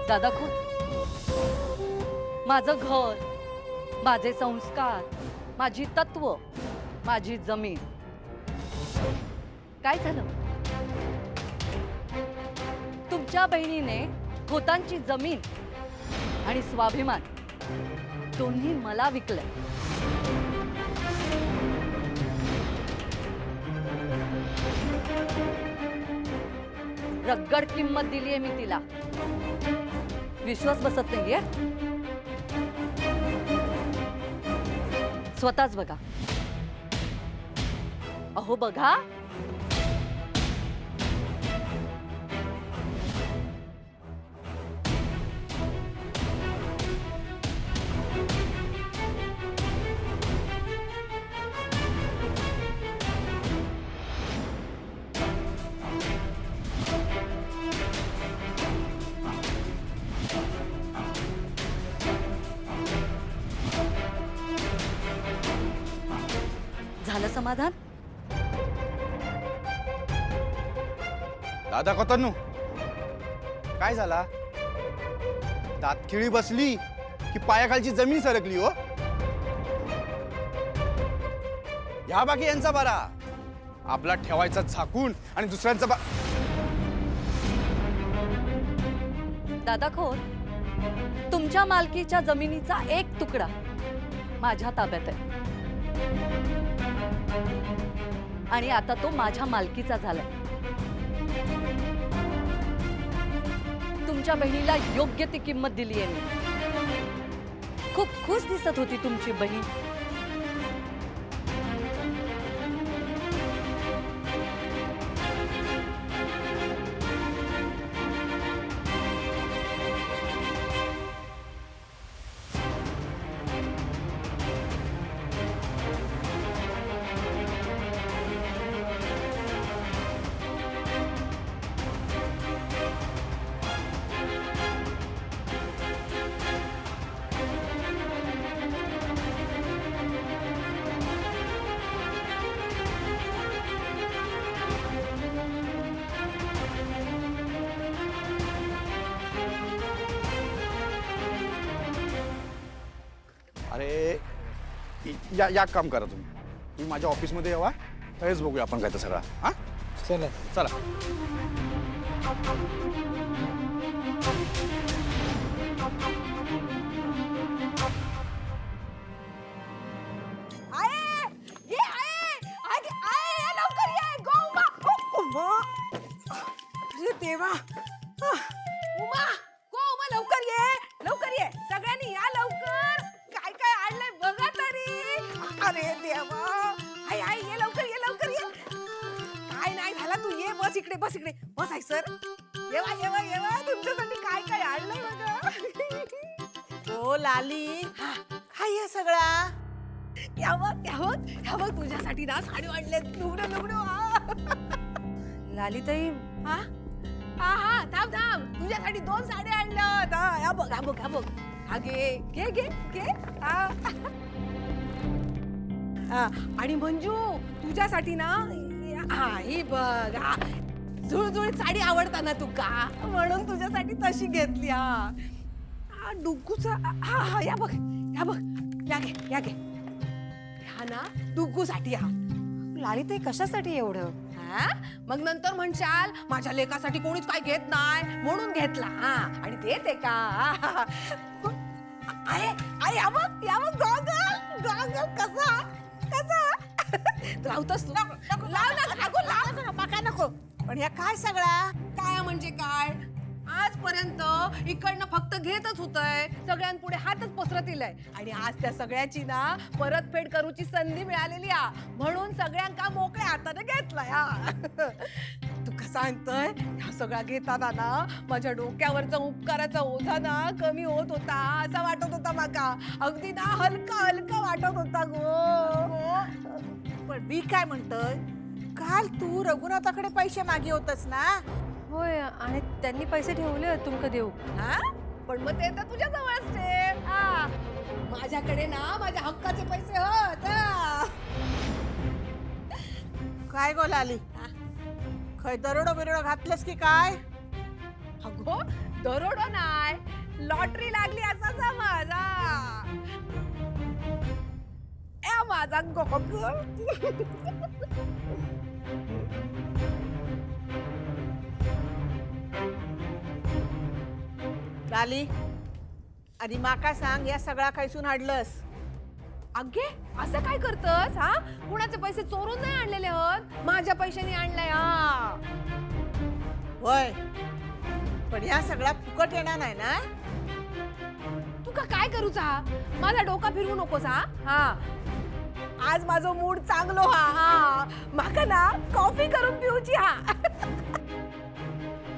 दादा खूप माझं घर, माझे संस्कार, माझी तत्व, माझी जमीन काय झालं? तुमच्या बहिणीने खोतांची जमीन आणि स्वाभिमान दोन्ही मला विकलं. रगड किंमत दिलीये मी तिला. विश्वास बसत नाहीये? स्वतःच बघा. अहो बघा. झालं समाधान? दादा कोतन्नू काय झाला? दातखिळी बसली की पायाखालची जमीन सरकली हो? या बाकी यांचा बारा आपला ठेवायचा झाकून आणि दुसऱ्यांचा दादा खोत, तुमच्या मालकीच्या जमिनीचा एक तुकडा माझ्या ताब्यात आहे आणि आता तो माझ्या मालकीचा झालाय. तुमच्या बहिणीला योग्य ती किंमत दिली आहे मी. खूप खुश दिसत होती तुमची बहीण. अरे या काम करा तुम्ही माझ्या ऑफिसमध्ये यावा त्यावेळेस बघूया आपण काय तर सगळा. हा चला चला. देवा उमा को उमा लवकर ये सगळ्यांनी या लवकर. काय काय आणलंय बघा तरी. अरे देवा आई आई ये लवकर ये. काय नाही झाला तू ये बस इकडे बस आई सर. येवा तुमच्यासाठी काय काय आणलंय बघा. ओ लाली काय हे सगळा? यावं तुझ्यासाठी ना साडी आणले लुगडं. लालीताई हा थांब तुझ्यासाठी 2 साड्या आणल्यात. हा बघ हा घे. आणि मंजू तुझ्यासाठी ना ही बघ जुळजुळीत साडी आवडता ना तुका म्हणून तुझ्यासाठी तशी घेतली. हा डुग्गूचा या बघ या घे हा ना डुग्गूसाठी. लालीताई कशासाठी एवढं? मग नंतर म्हणशाल माझ्या लेकासाठी कोणीच काय घेत नाही म्हणून घेतला. आणि देते का? या बघ गॉगल कसा लावतोस तू? नको पण ह्या काय सगळा? काय म्हणजे काय? आजपर्यंत इकडनं फक्त घेतच होतंय, सगळ्यांपुढे हातच पसरत इलाय. आणि आज त्या सगळ्याची ना परतफेड करूची संधी मिळालेली आ म्हणून सगळ्यांका मोकळ्या हाताने घेतलाय. तू कसं सांगतोय ह्या सगळ्या घेताना ना माझ्या डोक्यावरचा उपकाराचा ओझा ना कमी होत होता असं वाटत होता माका. अगदी ना हलका वाटत होता गो. पण मी काय म्हणतोय, काल तू रघुनाथाकडे पैसे मागे होतस ना? होय, आणि त्यांनी पैसे ठेवले तुमका देऊ. पण मग ते तर तुझ्या जवळच माझ्याकडे ना माझ्या हक्काचे पैसे होत. काय गो लाली, खय दरोडो बिरोडो घातलेस की काय? अगो दरोडा नाही, लॉटरी लागली असा समज. ए माझा गोगल. लाली आधी माका सांग, या सगळा खायसून हाडलंस? अगे असं काय करतस? हा, कुणाचे पैसे चोरून नाही आणलेले आहोत, माझ्या पैशाने आणलाय. हा, होय, पण या सगळा फुकट येणार नाही ना? तुका काय करूचा? माझा डोका फिरवू नकोस. हा हा, आज माझं मूड चांगलो. हा हा, माका ना कॉफी करून पिऊची. हा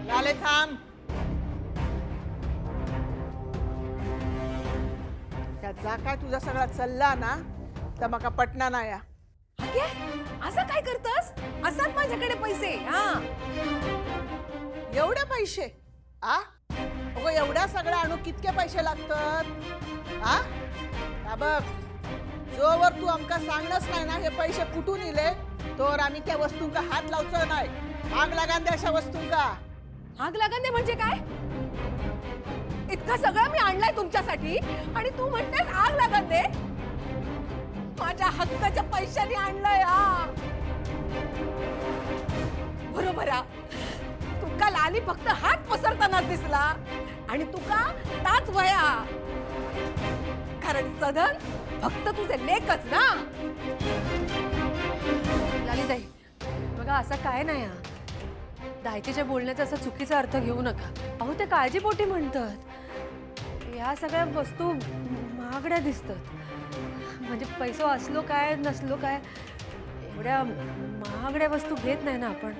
लाले थांब. त्याचा काय तुझा सगळा चल्ला ना, तर मका पटना ना या. अगे असं काय करतस? असतात माझ्याकडे पैसे. हा, एवढे पैसे? आ अगो एवढा सगळा आणू कितके पैसे लागतात? आ हा बघ, जोवर तू आमका सांगणच नाही ना हे पैसे कुठून इले, तोवर आम्ही त्या वस्तूंका हात लावचो नाही. आग लागान दे अशा वस्तूंका. आग लागन दे म्हणजे काय? इतकं सगळं मी आणलंय तुमच्यासाठी आणि तू म्हणतेस आग लागन दे? माझ्या हक्काच्या पैशाने आणलंय. हा, बरोबर. हा, तुका लाली फक्त हात पसरताना दिसला आणि तुका ताच वया, कारण सदन फक्त तुझे लेकच ना. लालीताई बघा, असं काय नाही हा. दायतीच्या बोलण्याचा असा चुकीचा अर्थ घेऊ नका. अहो ते काळजीपोटी म्हणतात. या सगळ्या वस्तू महागड्या दिसतात. म्हणजे पैसा असलो काय नसलो काय, एवढ्या महागड्या वस्तू घेत नाही ना आपण.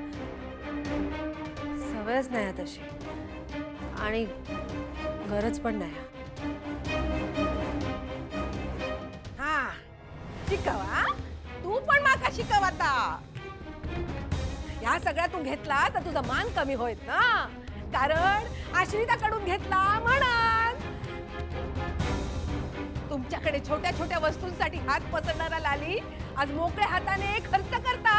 सवयच नाही आहे तशी आणि गरज पण नाही. हा, शिकवा. तू पण माका शिकव आता. या सगळ्या तू घेतला तर तुझा मान कमी होईल ना, कारण आश्रिताकडून घेतला म्हणून. तुमच्याकडे छोट्या छोट्या वस्तूंसाठी हात पसरणारा लाली आज मोकळ्या हाताने खर्च करता.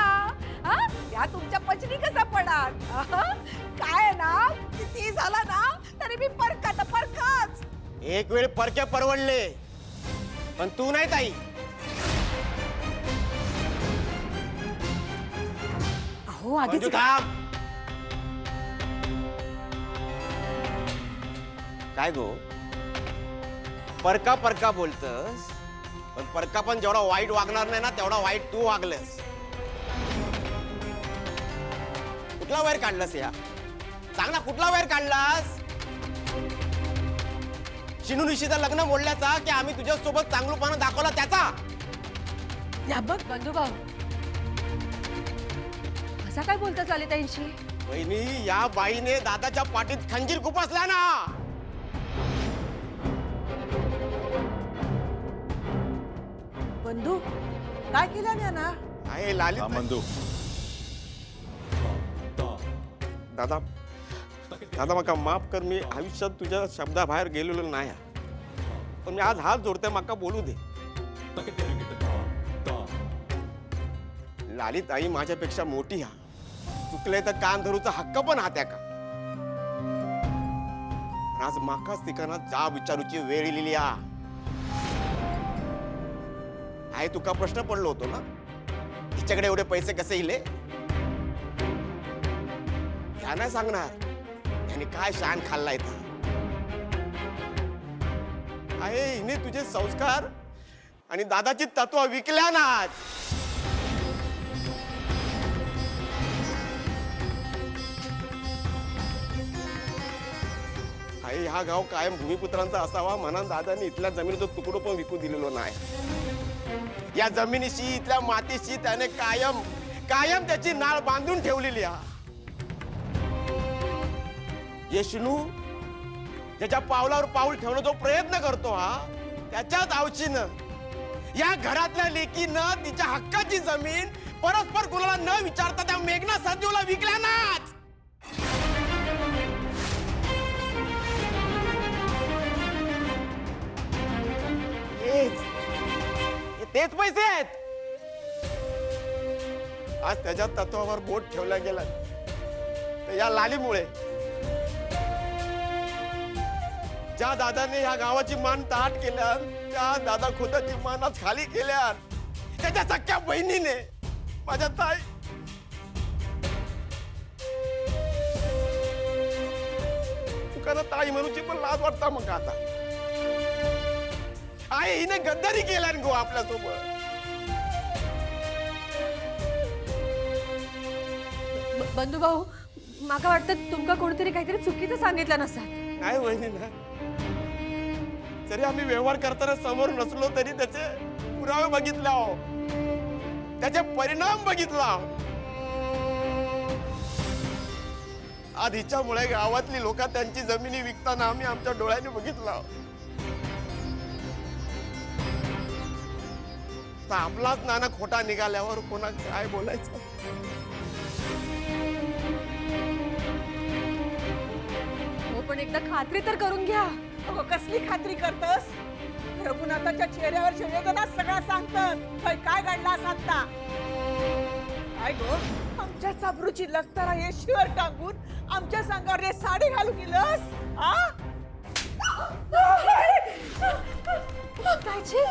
हा, या तुमच्या पचनी कसा पडात? काय ना, किती झाला ना तरी मी परकाच. एक वेळ परके परवडले, पण तू नाही ताई. अहो आधीच मंजू थांब. काय गो, परका परका बोलतस, पण परका पण जेवढा वाईट वागणार नाही ना तेवढा वाईट तू वागलस. कुठला वैर काढलास या? सांग ना, कुठला वैर काढलास? शिनू निशीचं लग्न मोडल्याचा की आम्ही तुझ्या सोबत चांगलूपणा दाखवला त्याचा? या बघ बंधुभाऊ, असा काय बोलता लालीताईंशी? वहिनी, या बाईने दादाच्या पाठीत खंजीर खुपसला ना. बंधू काय केलं ना? आहे लालित. बंधू, दादा दादा माका माफ कर. मी आयुष्यात तुझ्या शब्दाबाहेर गेलेलो नाही, पण मी आज हात जोडते, माका बोलू दे. लालित आई माझ्यापेक्षा मोठी हा. चुकले तर कान धरूचा हक्क पण हा त्या का. आज माकाच तिकाना जा विचारूची वेळ लिहिली आहे. तुका प्रश्न पडलो होतो ना, तिच्याकडे एवढे पैसे कसे इले? ह्या नाही सांगणार याने काय शान खाल्लाय. आहे हिने तुझे संस्कार आणि दादाची तत्व विकल्या ना. आई, हा गाव कायम भूमिपुत्रांचा असावा म्हणून दादाने इथल्या जमिनीचा तुकडो पण विकू दिलेलो नाही. या जमिनीशी, इथल्या मातीशी त्याने कायम कायम त्याची नाळ बांधून ठेवलेली आहे. येशनू त्याच्या पावलावर पाऊल ठेवण्याचा जो प्रयत्न करतो हा, त्याच्याच आवशीनं या घरातल्या लेकीनं तिच्या हक्काची जमीन परस्पर कुणाला न विचारता त्या मेघना संजीवला विकल्या नाच. तेच पैसे आहेत. आज त्याच्या तत्वावर बोट ठेवला गेला तर या लालीमुळे. ज्या दादाने ह्या गावाची मान ताट केल्या त्या दादा खुदाची मानच खाली केल्या त्याच्या सख्या बहिणीने माझ्या ताई तुकाना ताई म्हणूची पण लाज वाटता मग आता आई हिने गद्दारी केल्या गो आपल्यासोबत बंधू भाऊ माका वाटतं तुमका कोणतरी काहीतरी चुकीचं सांगितलं नसा. नाही वहिनी ना जरी आम्ही व्यवहार करताना समोर नसलो तरी त्याचे पुरावे बघितले आहो त्याचे परिणाम बघितला आज हिच्यामुळे गावातली लोक त्यांची जमिनी विकताना आम्ही आमच्या डोळ्याने बघितला आपलाच नाना खोटा निघाल्यावर कोणा काय बोलायचं हो पण एकदा खात्री तर करून घ्या. अगो कसली खात्री करतस रघुनाथाच्या चेहऱ्यावर वेदना सगळा सांगतात काय घडला सांगता काय गो आमच्या चाबरूची लखतारा येशीवर टांगून आमच्या संगावर रे साडी घालून गेलस आ कायची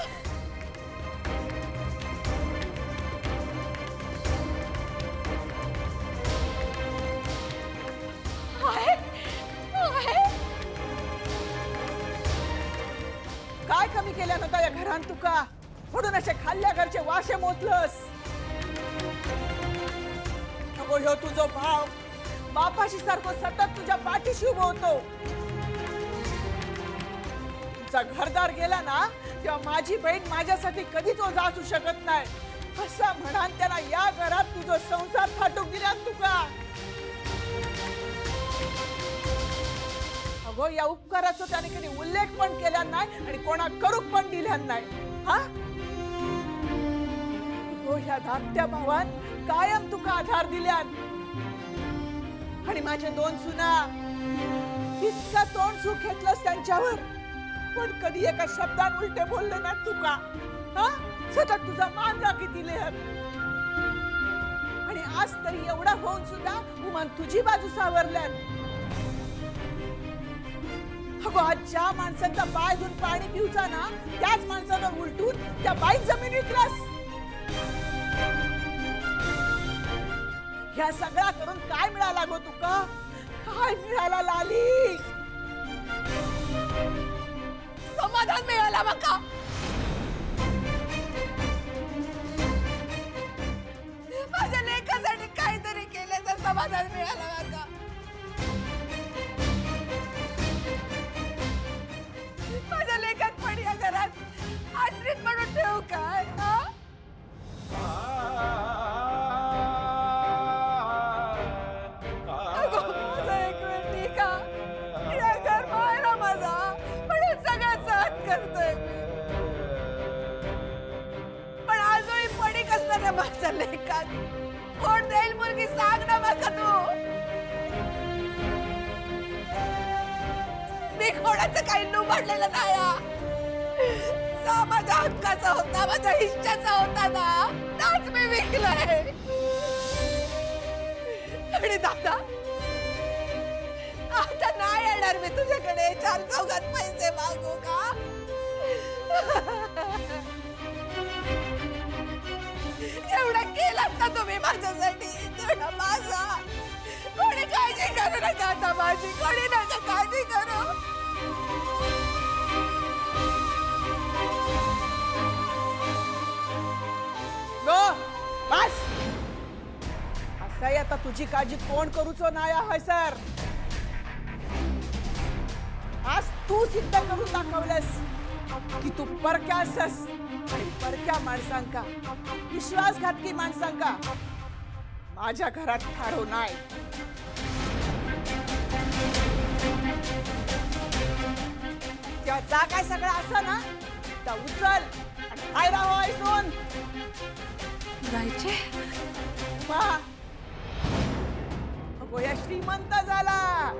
काय कमी केल्या नव्हता या घरान तुका म्हणून असे खाल्ल्या घरचे वाशे मोजलस अगो ह्यो तुझो भाव बापाशी सारखो सतत तुझ्या पाठीशी उभो होतो तुमचा घरदार गेला ना तेव्हा माझी बहीण माझ्यासाठी कधीच ओझा असू शकत नाही असा म्हणान त्याला या घरात तुझो संसार थाटूक दिला तुका अगो या उपकाराचा त्याने कधी उल्लेख पण केला नाही आणि कोणा करूक पण दिल्या नाही हा हो ह्या धाकट्या भावान कायम तुका आधार दिल्यान आणि माझे दोन सुना इतका तोंड सुख घेतलंस त्यांच्यावर पण कधी एका शब्दात उलटे बोलले ना तुका हा सतत तुझा मान राखी दिले आणि आज तरी एवढा होऊन सुद्धा उमान तुझी बाजू सावरल्यान अगो आज ज्या माणसाचा पाय धुवून पाणी पिऊचा ना त्याच माणसानं उलटून त्या बाईक जमीन विकलास ह्या सगळा करून काय मिळाला गो तुका काय मिळाला लाली समाधान मिळाला बघा माझ्या लेखासाठी काहीतरी केले तर समाधान मिळाला बघा माझ्या लेखात पण या घरात आश्रित म्हणून ठेवू काय हा? अगो, माझं एक वेळ ठीक आहे. या घर मायरा माझा म्हणून सगळं सहन करतोय मी. पण आजही पडी कसलं ना माझ्या लेखात कोण देईल मुलगी सांग ना बघा तू मी कोणाचं काही लुबाडलेलं नाही हा. जो माझ्या हक्काचा होता माझ्या इच्छाचा होता ना त्याच मी विकलाय आणि दादा आता नाही येणार मी तुझ्याकडे चार चौघात पैसे मागू का एवढं केलं ना तुम्ही माझ्यासाठी तेवढा माझा कोणी काळजी करू नका आता माझी कोणी नका काळजी करू गो बस असंही आता तुझी काळजी कोण करूचो नाही आहे सर आज तू सिद्ध करून दाखवलंस की तू परक्या असस आणि परक्या माणसांका विश्वासघातकी माणसांका माझ्या घरात ठाडो नाही तेव्हा जा काय सगळं असं ना तर उचल आणि काय राहो ऐसून जायचे या श्रीमंत झाला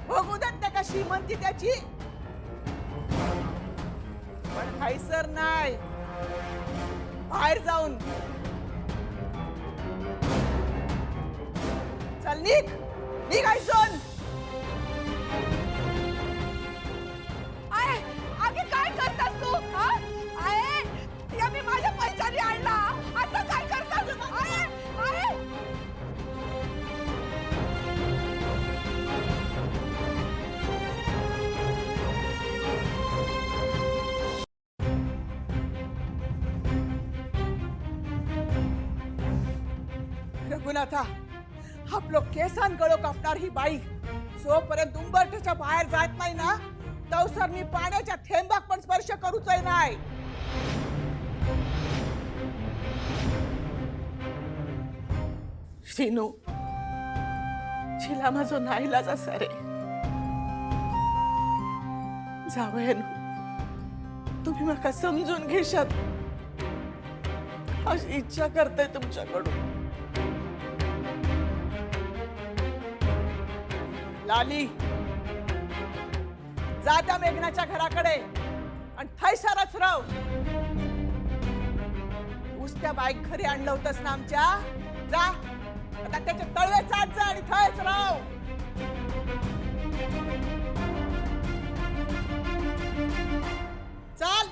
बघू देत त्या का श्रीमंती त्याची पण हैसर नाही बाहेर जाऊन चल निघ निघ ऐसून कशाने आणला? आता काय करतात? आहे, आहे. रघुनाथा आपलं केसान गळो कापणार ही बाई जोपर्यंत उंबरठ्याच्या बाहेर जात नाही ना तवसर मी पाण्याच्या थेंबाक पण स्पर्श करूच नाही. श्रीनू शिला माझो नाईलाज असा रे. जावयानो तुम्ही मला समजून घेशात अशी इच्छा करते तुमच्याकडून. लाली जा त्या मेघनाच्या घराकडे आणि थैसारच राव. तूच त्या बाईक घरी आणलं होतस ना आमच्या. जा आता त्याचे तळवे चाट जा आणि थैच राव. चाल.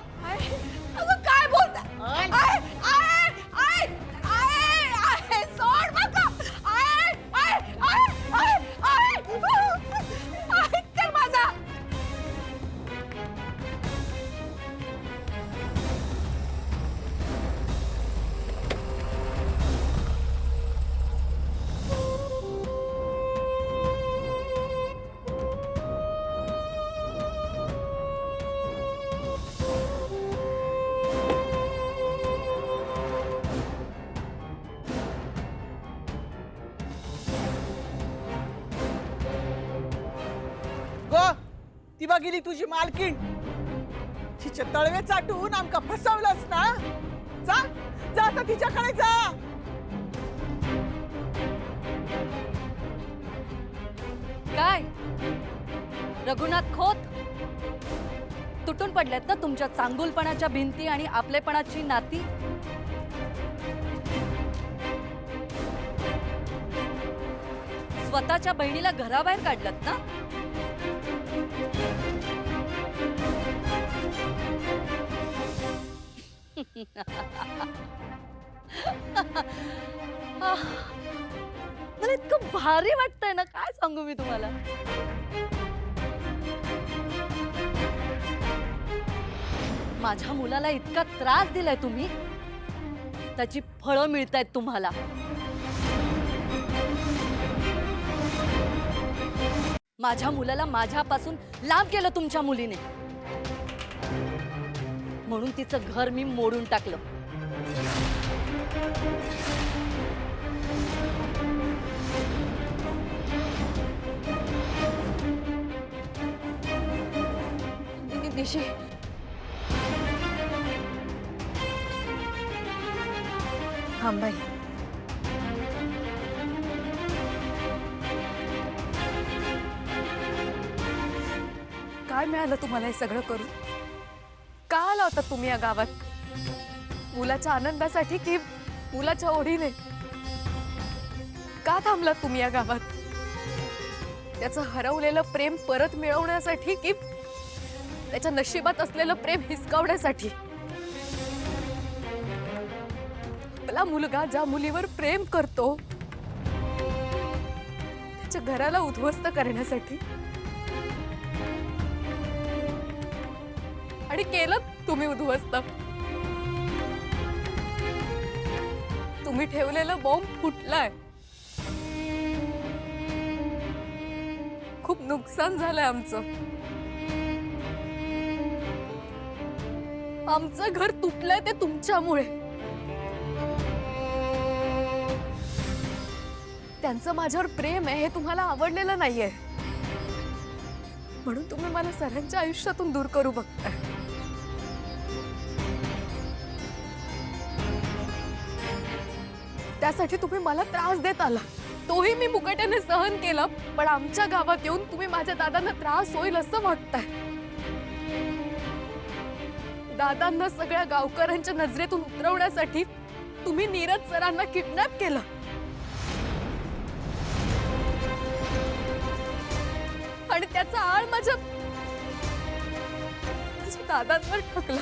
अगं काय बोलता? आहे, आहे, आहे, आहे, आहे. सोड बघा. आहे, आहे, आहे, आहे, आहे. ऐक तर माझा. गो ती बघिली तुझी मालकीण. तिचे तळवे चाटून आमका फसवलंस ना. जा जा आता तिच्याकडे जा. काय रघुनाथ खोत तुटून पडल्यात ना तुमच्या चांगुलपणाच्या भिंती आणि आपलेपणाची नाती. स्वतःच्या बहिणीला घराबाहेर काढलत ना. मला इतकं भारी वाटतंय ना काय सांगू मी तुम्हाला. माझ्या मुलाला इतका त्रास दिलाय तुम्ही त्याची फळं मिळतायत तुम्हाला. माझ्या मुलाला माझ्यापासून लांब केलं तुमच्या मुलीने म्हणून तिचं घर मी मोडून टाकलं. निशी थांबाई. काय मिळालं तुम्हाला हे सगळं करून? का आला होता तुम्ही या गावात? मुलाच्या आनंदासाठी की मुलाच्या ओढीने? का थांबलात तुम्ही या गावात? त्याचं हरवलेलं प्रेम परत मिळवण्यासाठी की त्याच्या नशिबात असलेलं प्रेम हिसकावण्यासाठी? आपला मुलगा ज्या मुलीवर प्रेम करतो त्याच्या घराला उद्ध्वस्त करण्यासाठी? आणि केलं तुम्ही उद्ध्वस्त. तुम्ही ठेवलेलं बॉम्ब फुटलाय. खूप नुकसान झालंय आमचं. आमचं घर तुटलंय ते तुमच्यामुळे. त्यांचं माझ्यावर प्रेम आहे हे तुम्हाला आवडलेलं नाहीये म्हणून तुम्ही मला सरांच्या आयुष्यातून दूर करू बघताय. त्यासाठी तुम्ही मला त्रास देत आला. तोही मी मुकाट्याने सहन केला. पण आमच्या गावात येऊन तुम्ही माझ्या दादांना त्रास होईल असं वाटताय. दादांना सगळ्या गावकऱ्यांच्या नजरेतून उतरवण्यासाठी तुम्ही नीरज सरांना किडनॅप केलं. आणि त्याचा आळ माझ्या दादांवर ठकला.